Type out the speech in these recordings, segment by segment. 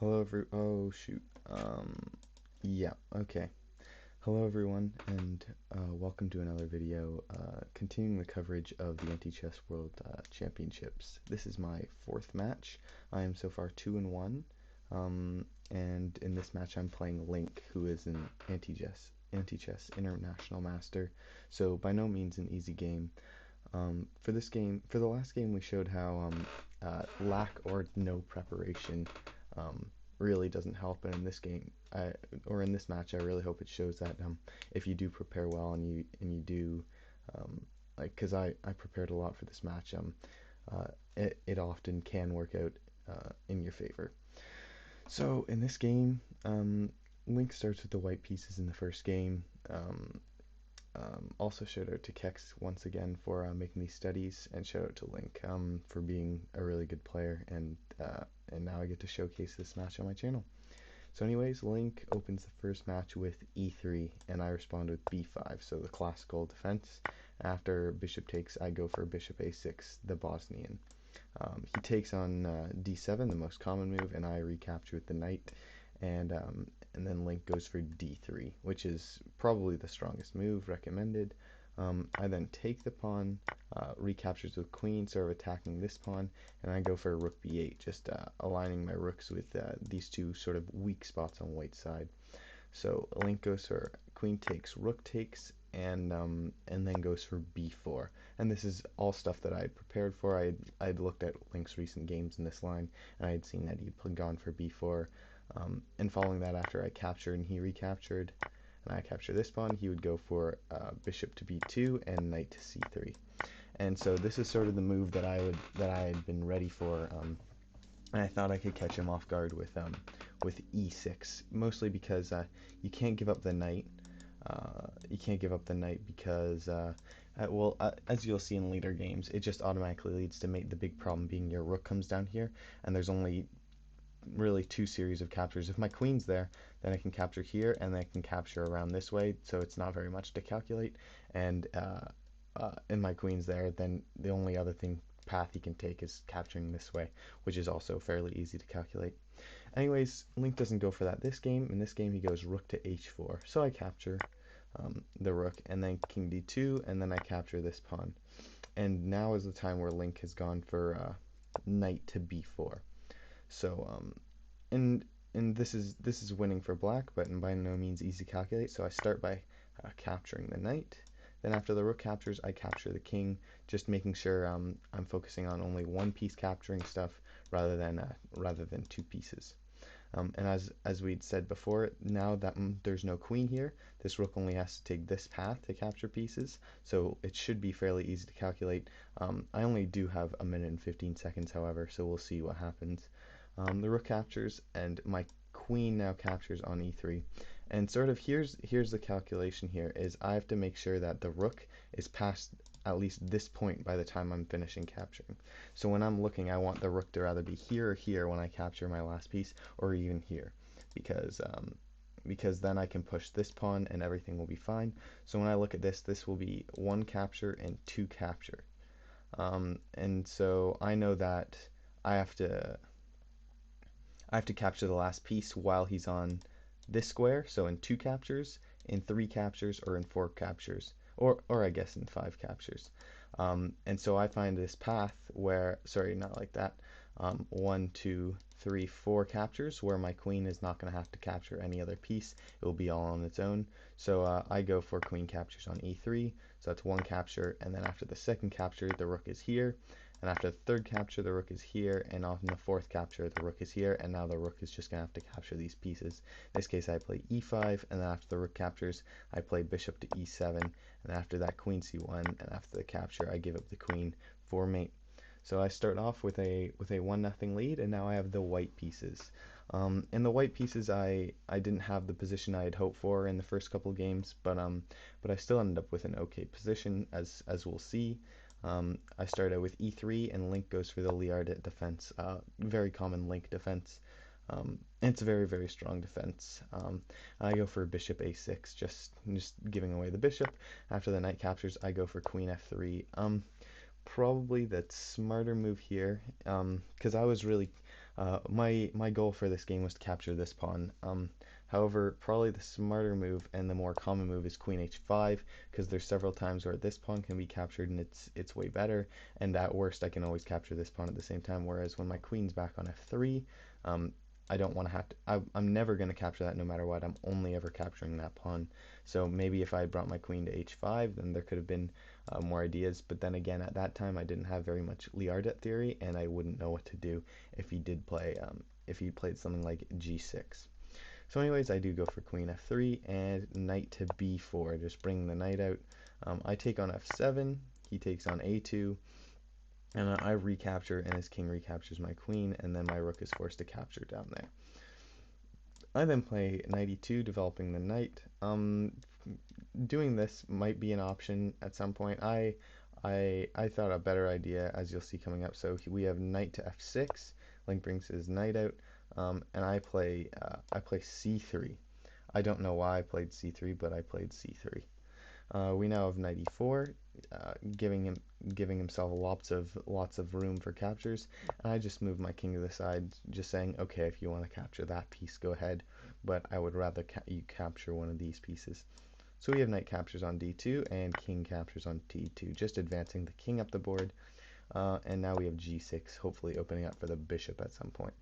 Oh shoot. Yeah, okay. Hello everyone, and welcome to another video, continuing the coverage of the Anti-Chess World Championships. This is my fourth match. I am so far 2-1, and in this match I'm playing Link, who is an Anti-Chess International Master, so by no means an easy game. For the last game, we showed how lack or no preparation um, really doesn't help. And in this game, or in this match, I really hope it shows that if you do prepare well and you do because I prepared a lot for this match, it often can work out in your favor. So in this game, Link starts with the white pieces in the first game. Also shout out to Kex once again for making these studies, and shout out to Link for being a really good player, and now I get to showcase this match on my channel. So anyways, Link opens the first match with e3, and I respond with b5, so the classical defense. After bishop takes, I go for bishop a6, the Bosnian. He takes on d7, the most common move, and I recapture with the knight, and then Link goes for d3, which is probably the strongest move recommended. I then take the pawn, recaptures with queen, sort of attacking this pawn, and I go for rook b8, just aligning my rooks with these two sort of weak spots on white side. So Link goes for queen takes, rook takes, and then goes for b4. And this is all stuff that I had prepared for. I'd looked at Link's recent games in this line, and I had seen that he'd gone for b4. And following that, after I captured and he recaptured, and I capture this pawn, he would go for bishop to b2 and knight to c3. And so this is sort of the move that I had been ready for. And I thought I could catch him off guard with e6, mostly because you can't give up the knight. You can't give up the knight because, as you'll see in later games, it just automatically leads to mate. The big problem being your rook comes down here, and there's only really two series of captures. If my queen's there, then I can capture here, and then I can capture around this way, so it's not very much to calculate. And my queen's there, then the only other path he can take is capturing this way, which is also fairly easy to calculate. Anyways, Link doesn't go for that this game. In this game, he goes rook to h4, so I capture the rook, and then king d2, and then I capture this pawn. And now is the time where Link has gone for knight to b4. So and this is winning for black, but by no means easy to calculate. So I start by capturing the knight. Then after the rook captures, I capture the king, just making sure I'm focusing on only one piece capturing stuff rather than two pieces. And as we'd said before, now that there's no queen here, this rook only has to take this path to capture pieces, so it should be fairly easy to calculate. I only do have a minute and 15 seconds, however, so we'll see what happens. The rook captures, and my queen now captures on e3. And sort of here's the calculation here, is I have to make sure that the rook is past at least this point by the time I'm finishing capturing. So when I'm looking, I want the rook to rather be here or here when I capture my last piece, or even here, because then I can push this pawn and everything will be fine. So when I look at this, this will be one capture and two capture. And so I know that I have to capture the last piece while he's on this square, so in two captures, in three captures, or in four captures, or I guess in five captures. And so I find this path where, sorry, not like that, 1, 2, 3, 4 captures where my queen is not going to have to capture any other piece. It will be all on its own. So I go for queen captures on e3, so that's one capture, and then after the second capture, the rook is here. And after the third capture, the rook is here, and on the fourth capture, the rook is here, and now the rook is just going to have to capture these pieces. In this case, I play e5, and then after the rook captures, I play bishop to e7, and after that, queen c1, and after the capture, I give up the queen for mate. So I start off with a 1-0 lead, and now I have the white pieces. In the white pieces, I didn't have the position I had hoped for in the first couple games, but I still ended up with an okay position, as we'll see. I start out with e3, and Link goes for the Liard defense, very common Link defense. It's a very, very strong defense. I go for bishop a6, just giving away the bishop. After the knight captures, I go for queen f3. Probably the smarter move here, because I was really My goal for this game was to capture this pawn. However, probably the smarter move and the more common move is queen h5, because there's several times where this pawn can be captured and it's way better, and at worst I can always capture this pawn at the same time, whereas when my queen's back on f3, um, I don't want to have to, I'm never going to capture that no matter what. I'm only ever capturing that pawn. So maybe if I brought my queen to h5, then there could have been more ideas, but then again, at that time I didn't have very much Liardet theory, and I wouldn't know what to do if he did play, if he played something like g6. So anyways, I do go for queen f3 and knight to b4, just bringing the knight out. I take on f7, he takes on a2, and I recapture, and his king recaptures my queen, and then my rook is forced to capture down there. I then play knight e2, developing the knight. Doing this might be an option at some point. I thought a better idea, as you'll see coming up. So we have knight to f6. Link brings his knight out, and I play c3. I don't know why I played c3, but I played c3. We now have knight e4, giving himself lots of room for captures. And I just move my king to the side, just saying, okay, if you want to capture that piece, go ahead, but I would rather you capture one of these pieces. So we have knight captures on d2 and king captures on d2, just advancing the king up the board. And now we have g6, hopefully opening up for the bishop at some point.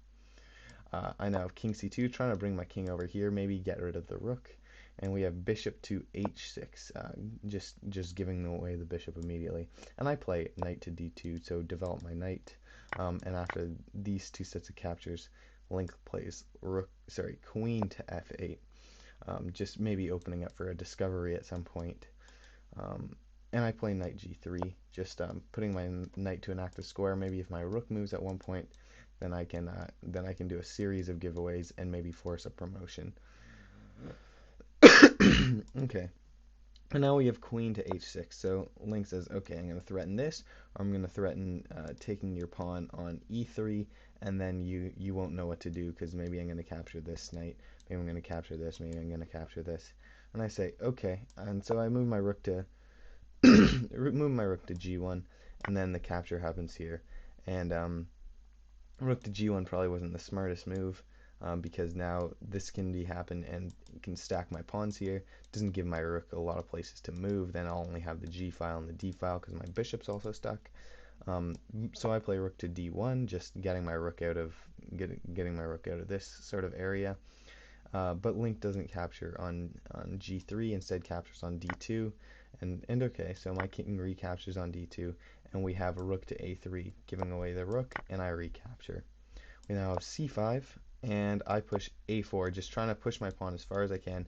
I now have king c2, trying to bring my king over here, maybe get rid of the rook. And we have bishop to h6, just giving away the bishop immediately. And I play knight to d2, so develop my knight. And after these two sets of captures, Link plays queen to f8, just maybe opening up for a discovery at some point. And I play knight g3, just putting my knight to an active square. Maybe if my rook moves at one point, then I can do a series of giveaways and maybe force a promotion. Okay, and now we have queen to h6. So Link says, okay, I'm going to threaten this, or I'm going to threaten taking your pawn on e3, and then you won't know what to do, because maybe I'm going to capture this knight, maybe I'm going to capture this, maybe I'm going to capture this. And I say, okay, and so I move my rook to g1, and then the capture happens here. And rook to g1 probably wasn't the smartest move, because now this can happen and can stack my pawns here. Doesn't give my rook a lot of places to move. Then I'll only have the g file and the d file because my bishop's also stuck. So I play rook to d1, just getting my rook out of this sort of area. But Link doesn't capture on g3, instead captures on d2, and okay, so my king recaptures on d2, and we have a rook to a3, giving away the rook, and I recapture. We now have c5, and I push a4, just trying to push my pawn as far as I can.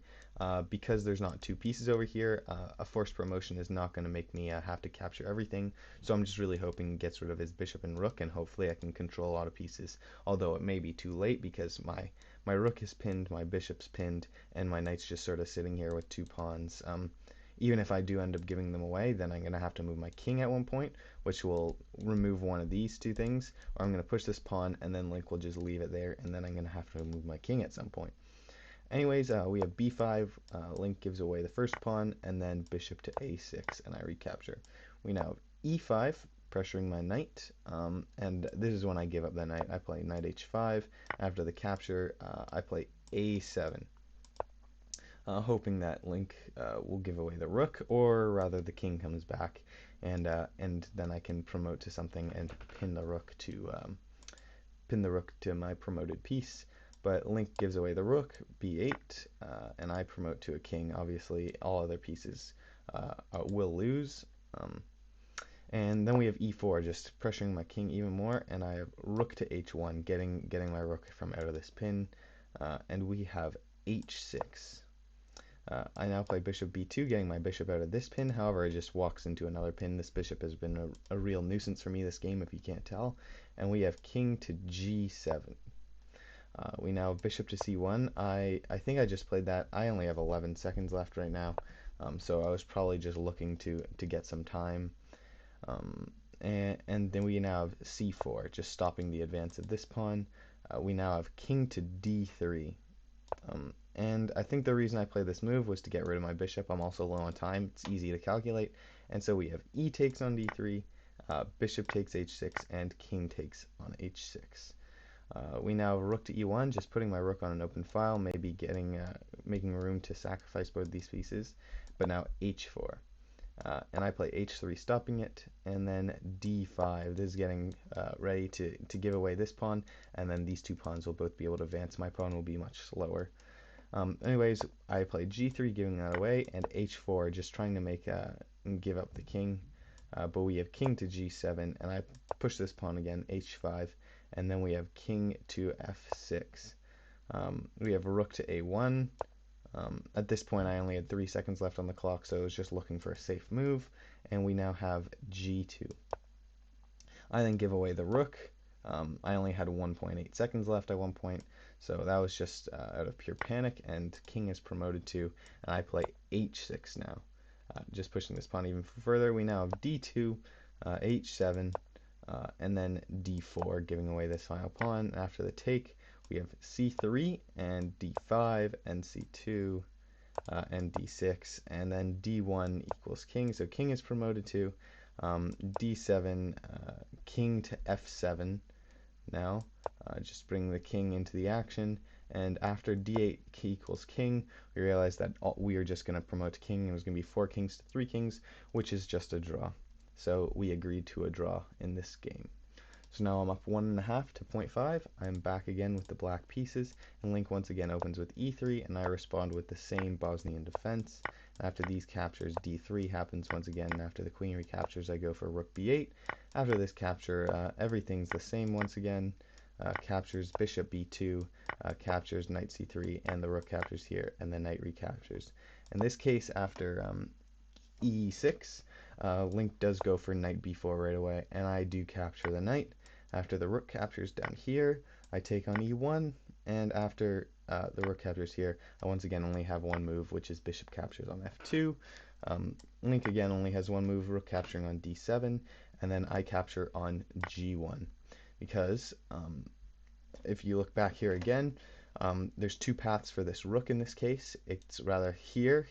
Because there's not two pieces over here, a forced promotion is not going to make me have to capture everything, so I'm just really hoping he gets rid of his bishop and rook, and hopefully I can control a lot of pieces, although it may be too late because my rook is pinned, my bishop's pinned, and my knight's just sort of sitting here with two pawns. Even if I do end up giving them away, then I'm going to have to move my king at one point, which will remove one of these two things, or I'm going to push this pawn, and then Link will just leave it there, and then I'm going to have to move my king at some point. Anyways, we have b5, Link gives away the first pawn, and then bishop to a6, and I recapture. We now have e5, pressuring my knight, and this is when I give up the knight. I play knight h5. After the capture, I play a7. Hoping that Link will give away the rook, or rather the king comes back, and then I can promote to something and pin the rook to my promoted piece. But Link gives away the rook, b8, and I promote to a king. Obviously, all other pieces will lose. And then we have e4, just pressuring my king even more, and I have rook to h1, getting my rook from out of this pin, and we have h6. I now play bishop b2, getting my bishop out of this pin. However, it just walks into another pin. This bishop has been a real nuisance for me this game, if you can't tell. And we have king to g7. We now have bishop to c1. I think I just played that. I only have 11 seconds left right now, so I was probably just looking to get some time. And then we now have c4, just stopping the advance of this pawn. We now have king to d3. And I think the reason I played this move was to get rid of my bishop. I'm also low on time. It's easy to calculate. And so we have e takes on d3, bishop takes h6, and king takes on h6. We now have rook to e1, just putting my rook on an open file, maybe making room to sacrifice both these pieces. But now h4. And I play h3, stopping it, and then d5. This is getting ready to give away this pawn, and then these two pawns will both be able to advance. My pawn will be much slower. Anyways, I play g3, giving that away, and h4, just trying to give up the king. But we have king to g7, and I push this pawn again, h5, and then we have king to f6. We have rook to a1. At this point, I only had 3 seconds left on the clock, so I was just looking for a safe move, and we now have g2. I then give away the rook. I only had 1.8 seconds left at one point, so that was just out of pure panic, and king is promoted to, and I play h6 now. Just pushing this pawn even further. We now have d2, h7, and then d4, giving away this final pawn. After the take, we have c3 and d5 and c2 and d6, and then d1 equals king, so king is promoted to. D7, king to f7 now, just bring the king into the action, and after d8 equals king, we realize that we are just going to promote to king. It was going to be 4 kings to 3 kings, which is just a draw. So we agreed to a draw in this game. So now I'm up 1.5 to 0.5. I'm back again with the black pieces, and Link once again opens with e3, and I respond with the same Bosnian defense. After these captures, d3 happens once again, and after the queen recaptures, I go for rook b8. After this capture, everything's the same once again. Captures bishop b2, captures knight c3, and the rook captures here, and the knight recaptures. In this case, after e6, Link does go for knight b4 right away, and I do capture the knight. After the rook captures down here, I take on e1, and after the rook captures here, I once again only have one move, which is bishop captures on f2. Link again only has one move, rook capturing on d7, and then I capture on g1. Because if you look back here again, there's two paths for this rook in this case. It's rather here,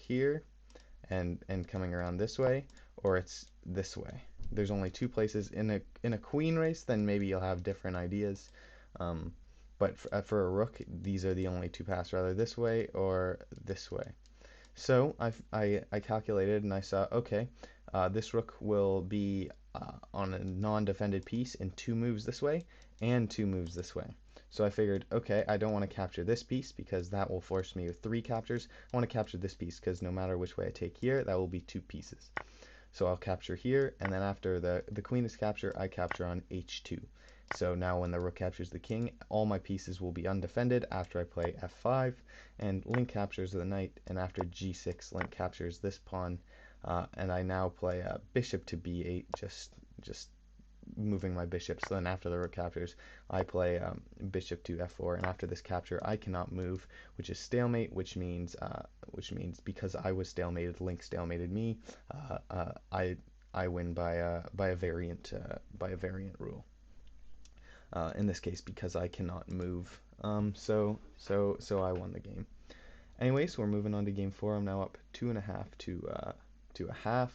and coming around this way, or it's this way. There's only two places. In a queen race, then maybe you'll have different ideas. But for a rook, these are the only two paths, rather this way or this way. So I calculated and I saw, okay, this rook will be on a non-defended piece in 2 moves this way and 2 moves this way. So I figured, okay, I don't want to capture this piece because that will force me with 3 captures. I want to capture this piece because no matter which way I take here, that will be 2 pieces. So I'll capture here, and then after the queen is captured, I capture on h2. So now when the rook captures the king, all my pieces will be undefended after I play f5, and Link captures the knight, and after g6, Link captures this pawn, and I now play bishop to b8, just moving my bishop. So then after the rook captures, I play bishop to f4, and after this capture, I cannot move, which is stalemate, which means because I was stalemated, Link stalemated me. I win by a variant rule. In this case, because I cannot move. So I won the game. Anyways, we're moving on to game 4. I'm now up 2.5 to a half.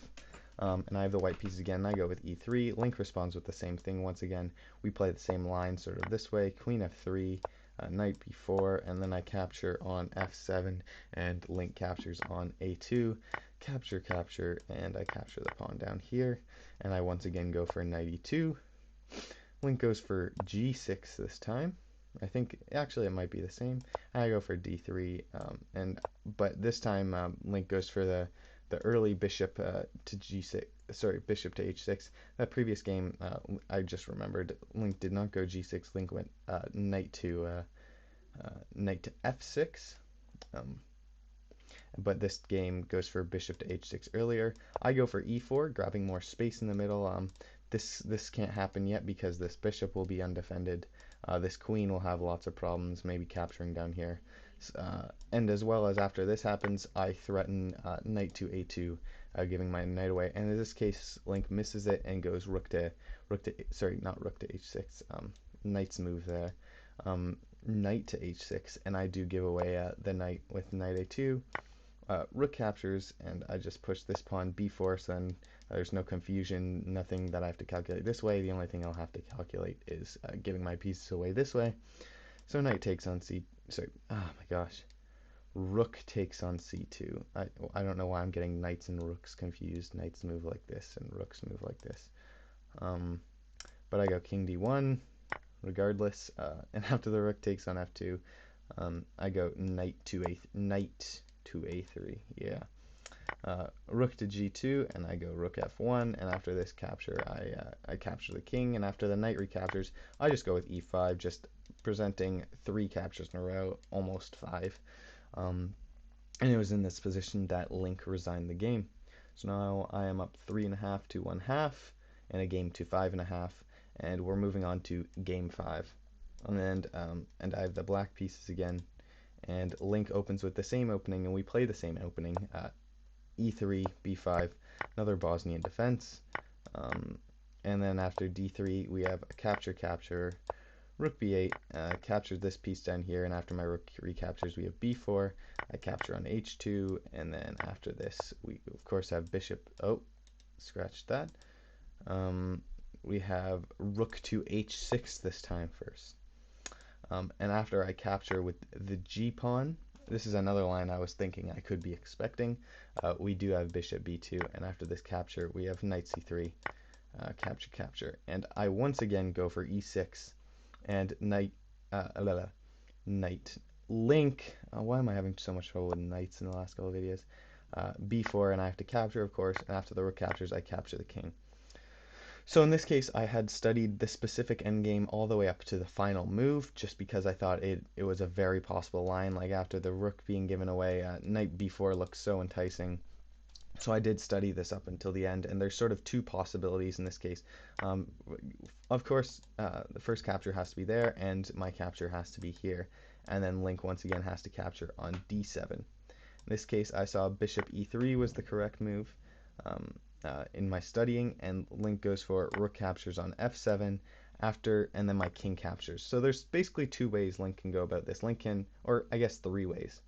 And I have the white pieces again. I go with e3. Link responds with the same thing once again. We play the same line sort of this way. Queen f3, knight b4, and then I capture on f7, and Link captures on a2. Capture, and I capture the pawn down here. And I once again go for knight e2. Link goes for g6 this time. I think actually it might be the same. I go for d3, but this time Link goes for the early bishop to g6. Sorry, bishop to h6. That previous game, I just remembered, Link did not go g6. Link went knight to f6. But this game goes for bishop to h6 earlier. I go for e4, grabbing more space in the middle. This can't happen yet because this bishop will be undefended. This queen will have lots of problems, maybe capturing down here. And as well as after this happens, I threaten knight to a2, giving my knight away. And in this case, Link misses it and goes not rook to h6, knight's move there. Knight to h6, and I do give away the knight with knight a2. rook captures, and I just push this pawn b4, so then there's no confusion, nothing that I have to calculate this way. The only thing I'll have to calculate is giving my pieces away this way. So knight takes on c, sorry, oh my gosh, rook takes on c2. I don't know why I'm getting knights and rooks confused. Knights move like this and rooks move like this. But I go king d1 regardless, and after the rook takes on f2, I go knight to a3, yeah. Rook to g2, and I go rook f1, and after this capture, I capture the king, and after the knight recaptures, I just go with e5, just presenting 3 captures in a row, almost 5. And it was in this position that Link resigned the game. So now I am up 3.5 to 1/2, and a game to 5.5, and we're moving on to game 5. And I have the black pieces again, and Link opens with the same opening, and we play the same opening. E3, b5, another Bosnian defense, and then after d3 we have a capture, rook b8, capture this piece down here, and after my rook recaptures we have b4, I capture on h2, and then after this we of course have bishop, oh, scratch that, we have rook to h6 this time first. And after I capture with the g-pawn, this is another line I was thinking I could be expecting. We do have bishop b2, and after this capture, we have knight c3, capture. And I once again go for e6, and knight, Link, why am I having so much trouble with knights in the last couple of videos? b4, and I have to capture, of course, and after the rook captures, I capture the king. So in this case, I had studied the specific endgame all the way up to the final move, just because I thought it was a very possible line. Like after the rook being given away, knight b4 looks so enticing. So I did study this up until the end, and there's sort of 2 possibilities in this case. Of course, the first capture has to be there, and my capture has to be here. And then Link once again has to capture on d7. In this case, I saw bishop e3 was the correct move. In my studying, and Link goes for rook captures on f7 after, and then my king captures. So there's basically 2 ways Link can go about this. Link can, or I guess 3 ways.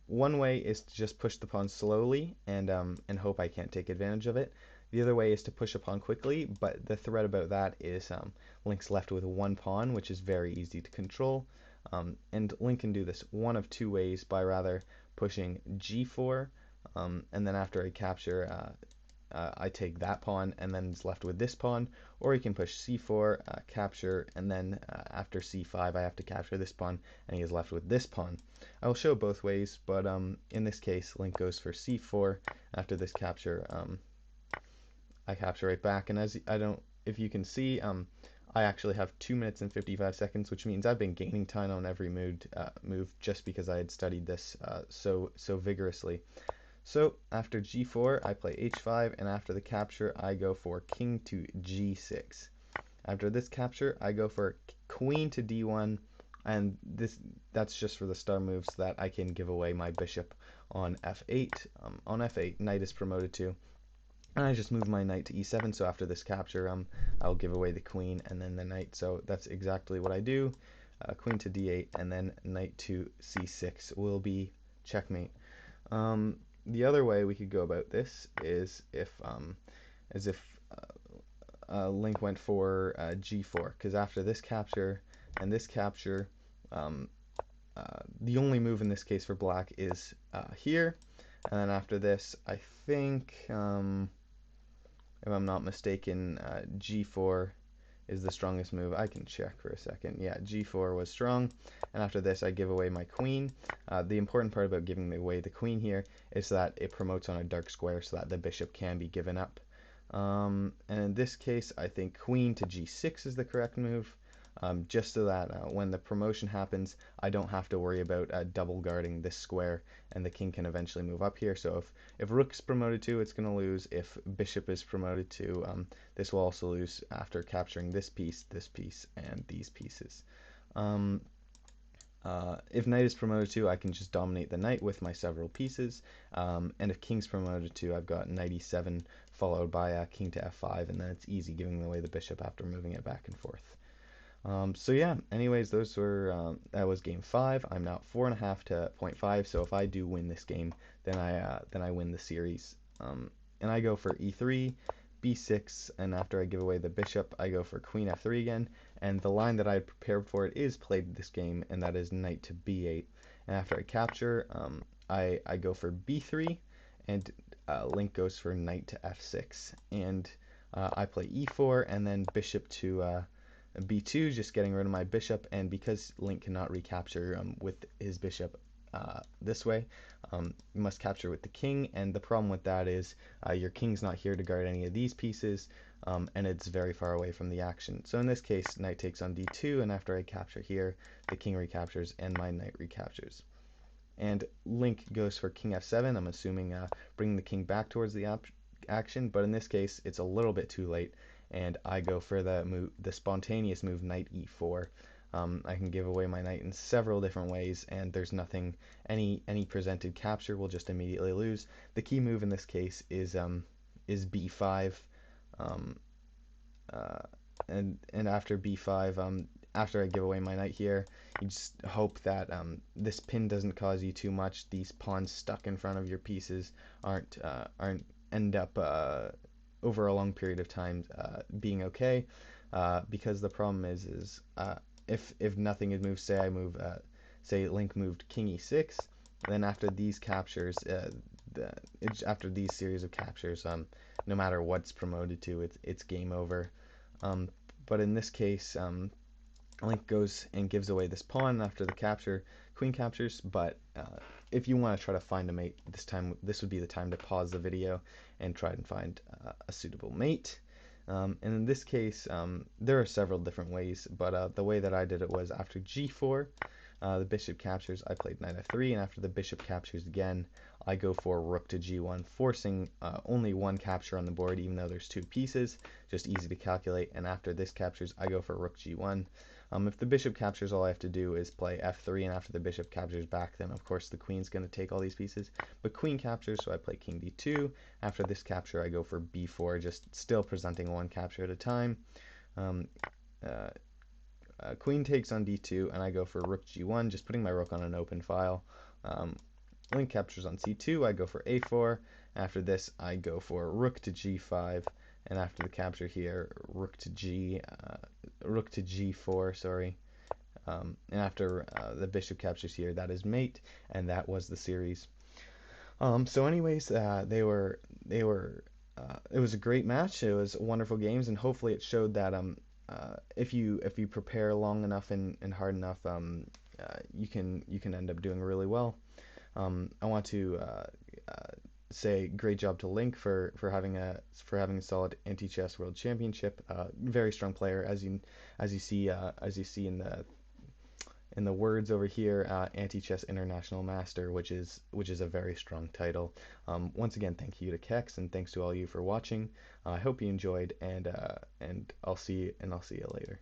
One way is to just push the pawn slowly and hope I can't take advantage of it. The other way is to push a pawn quickly, but the threat about that is Link's left with 1 pawn, which is very easy to control. And Link can do this one of 2 ways, by rather pushing g4, and then after I capture, I take that pawn, and then it's left with this pawn, or he can push c4, capture, and then after c5 I have to capture this pawn, and he is left with this pawn. I will show both ways, but in this case Link goes for c4. After this capture, I capture right back, and if you can see, I actually have 2 minutes and 55 seconds, which means I've been gaining time on every move just because I had studied this so vigorously. So after g4, I play h5, and after the capture, I go for king to g6. After this capture, I go for queen to d1, and that's just for the star moves so that I can give away my bishop on f8. On f8, knight is promoted to, and I just move my knight to e7, so after this capture, I'll give away the queen and then the knight, so that's exactly what I do. Queen to d8, and then knight to c6 will be checkmate. The other way we could go about this is if Link went for g4, because after this capture and this capture, the only move in this case for black is here, and then after this, I think, if I'm not mistaken, g4 is the strongest move. I can check for a second. Yeah, g4 was strong, and after this I give away my queen. The important part about giving away the queen here is that it promotes on a dark square so that the bishop can be given up. And in this case, I think queen to g6 is the correct move, just so that when the promotion happens, I don't have to worry about double guarding this square, and the king can eventually move up here. So if rook's promoted to, it's going to lose. If bishop is promoted to, this will also lose after capturing this piece, and these pieces. If knight is promoted to, I can just dominate the knight with my several pieces, and if king's promoted to, I've got knight e7 followed by king to f5, and then it's easy giving away the bishop after moving it back and forth. So yeah, anyways, those were that was game five. I'm now 4.5 to point 0.5. So if I do win this game, then I win the series. And I go for e3, b6, and after I give away the bishop, I go for queen f3 again. And the line that I had prepared for it is played this game, and that is knight to b8. And after I capture, I go for b3, and Link goes for knight to f6, and I play e4, and then bishop to b2, just getting rid of my bishop, and because Link cannot recapture with his bishop this way, you must capture with the king, and the problem with that is your king's not here to guard any of these pieces, and it's very far away from the action. So in this case, knight takes on d2, and after I capture here, the king recaptures, and my knight recaptures. And Link goes for king f7, I'm assuming bringing the king back towards the action, but in this case, it's a little bit too late, and I go for the spontaneous move knight e4. I can give away my knight in several different ways, and there's nothing, any presented capture will just immediately lose. The key move in this case is b5, um, uh, and after b5, after I give away my knight here, you just hope that this pin doesn't cause you too much. These pawns stuck in front of your pieces aren't end up over a long period of time being okay, because the problem is if nothing is moved, say I move say Link moved king e6, then after these captures, after these series of captures, no matter what's promoted to, it's game over. Um, but in this case, Link goes and gives away this pawn after the capture. Queen captures, but if you want to try to find a mate, this would be the time to pause the video and try and find a suitable mate. And in this case, there are several different ways, but the way that I did it was after g4, the bishop captures, I played knight f3, and after the bishop captures again, I go for rook to g1, forcing only one capture on the board, even though there's two pieces, just easy to calculate. And after this captures, I go for rook g1. If the bishop captures, all I have to do is play f3, and after the bishop captures back, then of course the queen's going to take all these pieces. But queen captures, so I play king d2. After this capture, I go for b4, just still presenting one capture at a time. Um, uh, Queen takes on d2, and I go for rook g1, just putting my rook on an open file. Link captures on c2, I go for a4. After this, I go for rook to g5, and after the capture here, rook to g4, sorry. And after the bishop captures here, that is mate, and that was the series. So anyways, it was a great match. It was wonderful games, and hopefully it showed that if you prepare long enough and hard enough, you can end up doing really well. I want to say great job to Link for having a solid anti-chess world championship. Very strong player, as you see in the words over here, anti-chess international master, which is a very strong title. Once again, thank you to Kex, and thanks to all you for watching. I hope you enjoyed, and I'll see you later.